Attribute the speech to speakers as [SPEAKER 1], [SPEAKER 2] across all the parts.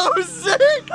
[SPEAKER 1] so sick!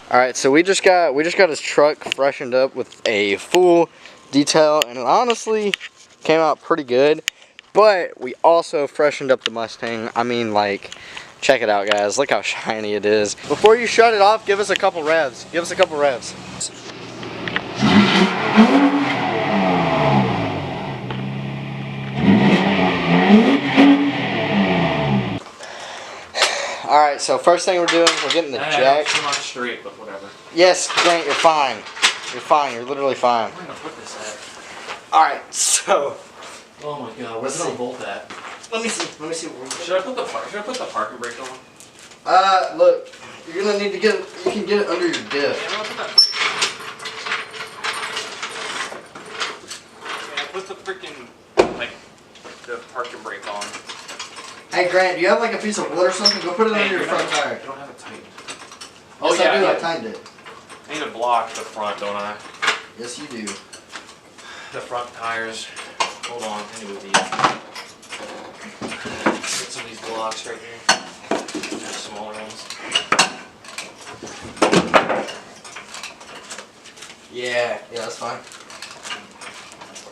[SPEAKER 1] Alright, so we just got his truck freshened up with a full detail, and it honestly came out pretty good. But we also freshened up the Mustang. I mean, like, check it out, guys. Look how shiny it is. Before you shut it off, give us a couple revs. Give us a couple revs. Alright, so first thing we're doing, we're getting the jack.
[SPEAKER 2] I'm not straight, but whatever.
[SPEAKER 1] Yes, Grant, you're fine. You're fine. You're literally fine.
[SPEAKER 2] Where am I gonna put this at?
[SPEAKER 1] Alright, so.
[SPEAKER 2] Oh my god, where's the bolt at?
[SPEAKER 1] Let me see. Let me see what we're doing.
[SPEAKER 2] Should I put the parking brake on?
[SPEAKER 1] Look, you're gonna need to get it. You can get it under your diff.
[SPEAKER 2] Yeah, I'm gonna put that brake on. Yeah, put the freaking, like, the parking brake on.
[SPEAKER 1] Hey Grant, do you have like a piece of wood or something? Go put it under your front tire.
[SPEAKER 2] I don't have it tightened.
[SPEAKER 1] Oh yes, yeah, I tightened it.
[SPEAKER 2] I need to block the front, don't I?
[SPEAKER 1] Yes, you do.
[SPEAKER 2] The front tires. Hold on, I need these. Get some of these blocks right here. There's smaller ones.
[SPEAKER 1] Yeah, that's fine.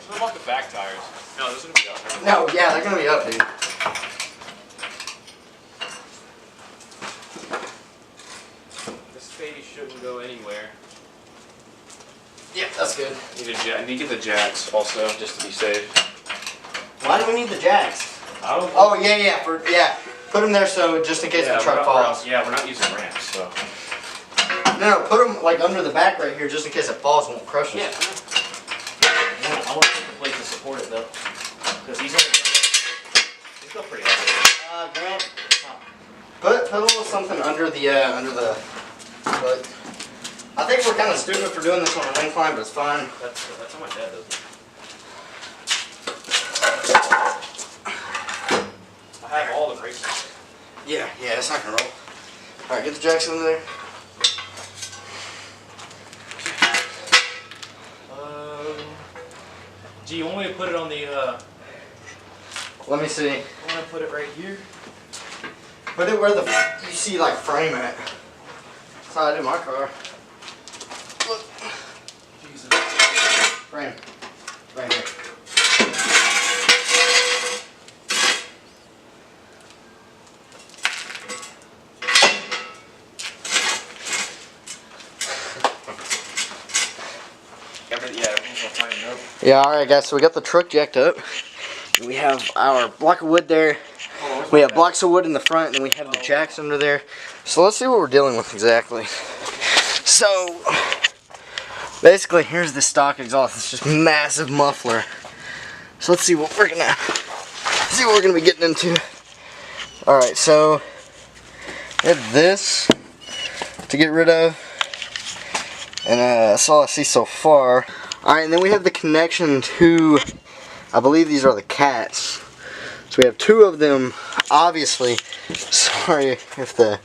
[SPEAKER 2] What about the back tires? No, those are gonna be up.
[SPEAKER 1] No, yeah, they're gonna be up, dude.
[SPEAKER 2] Shouldn't go anywhere.
[SPEAKER 1] Yeah, that's good.
[SPEAKER 2] I need to get the jacks also, just to be safe.
[SPEAKER 1] Why do we need the jacks?
[SPEAKER 2] I don't.
[SPEAKER 1] Oh yeah. Put them there so just in case the truck falls.
[SPEAKER 2] Yeah, we're not using ramps, so.
[SPEAKER 1] No, put them like under the back right here just in case it falls and won't crush us.
[SPEAKER 2] Yeah. I want to take the plate to support it though, because he's still pretty heavy.
[SPEAKER 1] Grant, put a little something under the. But I think we're kind of stupid for doing this on an incline, but it's fine.
[SPEAKER 2] That's how my dad does it. I have all the brakes.
[SPEAKER 1] Yeah, it's not gonna roll. All right, get the jacks under there.
[SPEAKER 2] Do you want me to put it on the?
[SPEAKER 1] Let me see.
[SPEAKER 2] I want to put it right here.
[SPEAKER 1] Put it where you see like frame at. That's how I do my car. Look.
[SPEAKER 2] Jesus.
[SPEAKER 1] Frame. Right here. Yeah, alright guys, so we got the truck jacked up. We have our block of wood there. We have blocks of wood in the front, and we have the jacks under there. So let's see what we're dealing with exactly. So, basically, here's the stock exhaust. It's just massive muffler. So let's see what we're gonna be getting into. All right, so we have this to get rid of, and that's all I see so far. All right, and then we have the connection to, I believe these are the cats. So we have two of them, obviously. Sorry if the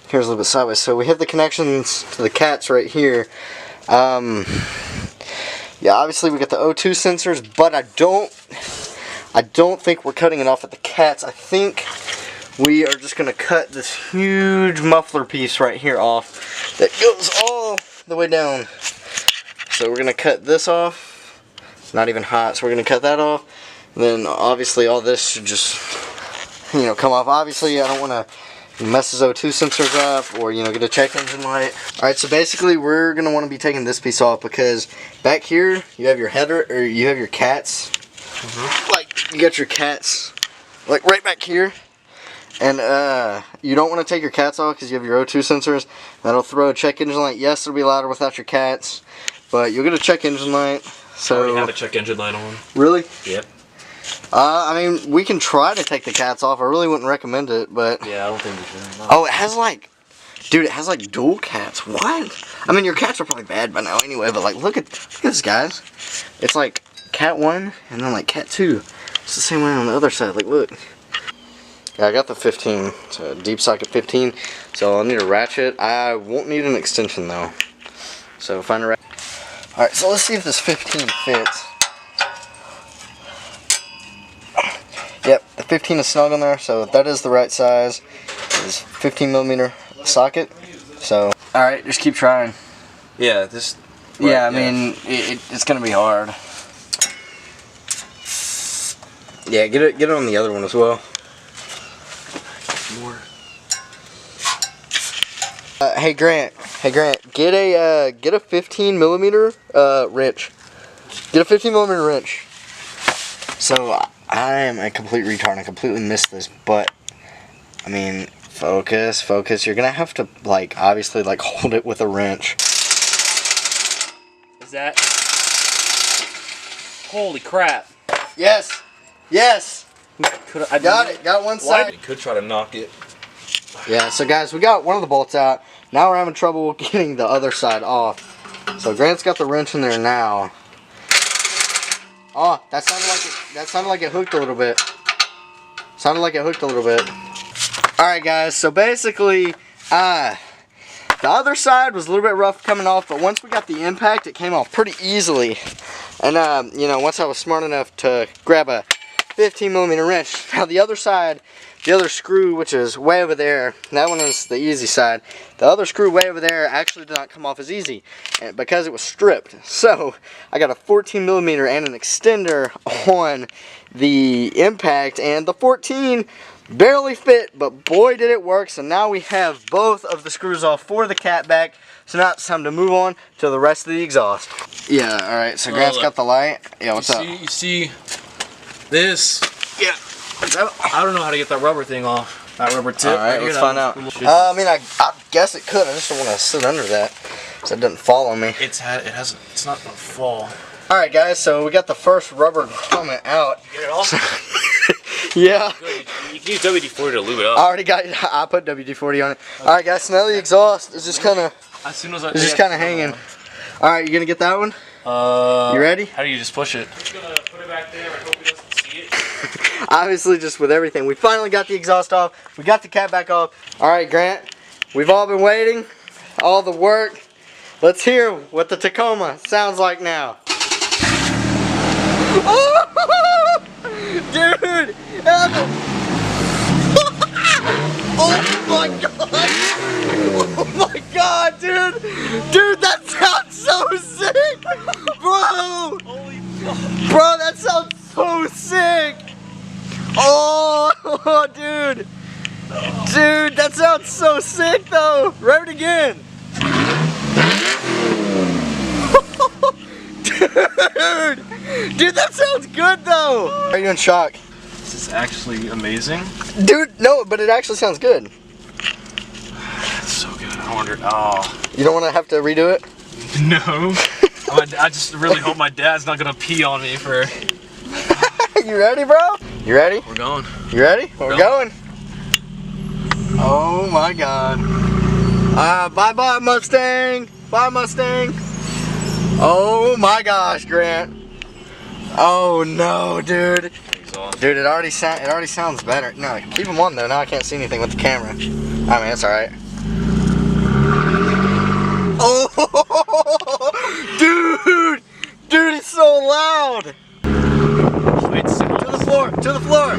[SPEAKER 1] camera's a little bit sideways. So we have the connections to the cats right here. Yeah, obviously we got the O2 sensors, but I don't think we're cutting it off at the cats. I think we are just gonna cut this huge muffler piece right here off that goes all the way down. So we're gonna cut this off. Not even hot, so we're gonna cut that off. And then obviously all this should just, come off. Obviously I don't want to mess his O2 sensors up or, get a check engine light. Alright, so basically we're going to want to be taking this piece off because back here you have your header, or you have your cats. Like, you got your cats, like right back here. And you don't want to take your cats off because you have your O2 sensors. That'll throw a check engine light. Yes, it'll be louder without your cats, but you'll get a check engine light. So,
[SPEAKER 2] I already have a check engine light on.
[SPEAKER 1] Really?
[SPEAKER 2] Yep.
[SPEAKER 1] I mean, we can try to take the cats off. I really wouldn't recommend it, but...
[SPEAKER 2] Yeah, I don't think we should. No.
[SPEAKER 1] Oh, it has like... Dude, it has like dual cats. What? I mean, your cats are probably bad by now anyway, but like, look at this, guys. It's like cat 1 and then like cat 2. It's the same way on the other side. Like, look. Yeah, I got the 15, so deep socket 15. So I'll need a ratchet. I won't need an extension though. So find a ratchet. All right, so let's see if this 15 fits. Yep, the 15 is snug on there, so that is the right size. It's 15 millimeter socket. So, all right, just keep trying.
[SPEAKER 3] Yeah, this.
[SPEAKER 1] Yeah, I mean, it's gonna be hard. Yeah, get it on the other one as well.
[SPEAKER 3] More.
[SPEAKER 1] Hey Grant, get a 15 millimeter wrench. Get a 15 millimeter wrench. So I am a complete retard. I completely missed this, but I mean, focus. You're gonna have to like obviously like hold it with a wrench.
[SPEAKER 2] Is that? Holy crap!
[SPEAKER 1] Yes.
[SPEAKER 2] I
[SPEAKER 1] Got it. Got one side.
[SPEAKER 3] You could try to knock it.
[SPEAKER 1] Yeah. So guys, we got one of the bolts out. Now we're having trouble getting the other side off. So Grant's got the wrench in there now. Oh, that sounded like it hooked a little bit. Alright guys, so basically, the other side was a little bit rough coming off, but once we got the impact, it came off pretty easily. And, you know, once I was smart enough to grab a 15 millimeter wrench. Now the other side, the other screw, which is way over there, that one is the easy side. The other screw way over there actually did not come off as easy because it was stripped. So I got a 14 millimeter and an extender on the impact, and the 14 barely fit, but boy did it work. So now we have both of the screws off for the cat back. So now it's time to move on to the rest of the exhaust. Yeah, alright, so Grant's got the light. Yeah, what's up?
[SPEAKER 3] You see this?
[SPEAKER 2] Yeah. I don't know how to get that rubber thing off. That rubber tip.
[SPEAKER 1] Alright, let's find out. I mean, I guess it could. I just don't want to sit under that so it doesn't fall on me.
[SPEAKER 3] It's not gonna fall.
[SPEAKER 1] Alright guys, so we got the first rubber grommet out.
[SPEAKER 2] Get it off?
[SPEAKER 1] Yeah.
[SPEAKER 2] Good. You can use WD-40 to lube it up.
[SPEAKER 1] I already got it. I put WD-40 on it. Alright guys, so now the exhaust is just kind of hanging. Alright, you gonna get that one? You ready?
[SPEAKER 2] How do you just push it? I'm just gonna put it back there. I hope he doesn't see it.
[SPEAKER 1] Obviously, just with everything. We finally got the exhaust off. We got the cat back off. Alright, Grant. We've all been waiting. All the work. Let's hear what the Tacoma sounds like now. Oh, dude! Oh my god! Oh my god, dude! Dude, that sounds so sick! Bro! Bro, that sounds so sick! Oh, dude! Dude, that sounds so sick though! Rev it again! Dude, that sounds good though! Are you in shock?
[SPEAKER 3] This is actually amazing.
[SPEAKER 1] Dude, no, but it actually sounds good.
[SPEAKER 3] It's so good. I wonder. Oh.
[SPEAKER 1] You don't want to have to redo it?
[SPEAKER 3] No. I just really hope my dad's not gonna pee on me for.
[SPEAKER 1] You ready, bro? You ready?
[SPEAKER 3] We're going.
[SPEAKER 1] You ready? We're going. Oh my god. Bye-bye, Mustang. Bye, Mustang. Oh my gosh, Grant. Oh no, dude. Dude, it already sounds better. No, keep them on though. Now I can't see anything with the camera. I mean, that's all right. Oh, dude, it's so loud. To the floor, to the floor.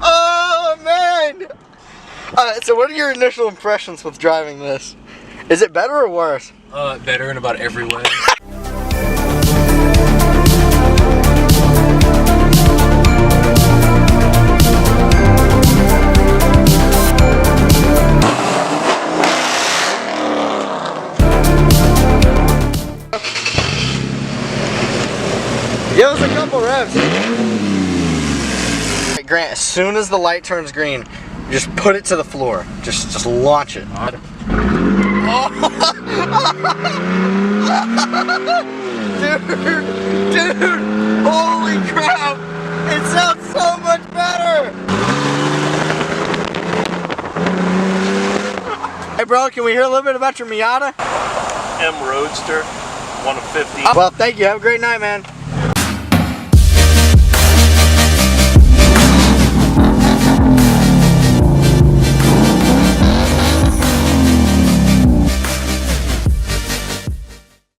[SPEAKER 1] Oh man. So what are your initial impressions with driving this? Is it better or worse?
[SPEAKER 3] Better in about every way.
[SPEAKER 1] Give us a couple revs. Hey, Grant, as soon as the light turns green, just put it to the floor. Just launch it. Oh. Dude, holy crap! It sounds so much better! Hey bro, can we hear a little bit about your Miata?
[SPEAKER 3] M Roadster. 1 of 50.
[SPEAKER 1] Well, thank you. Have a great night, man.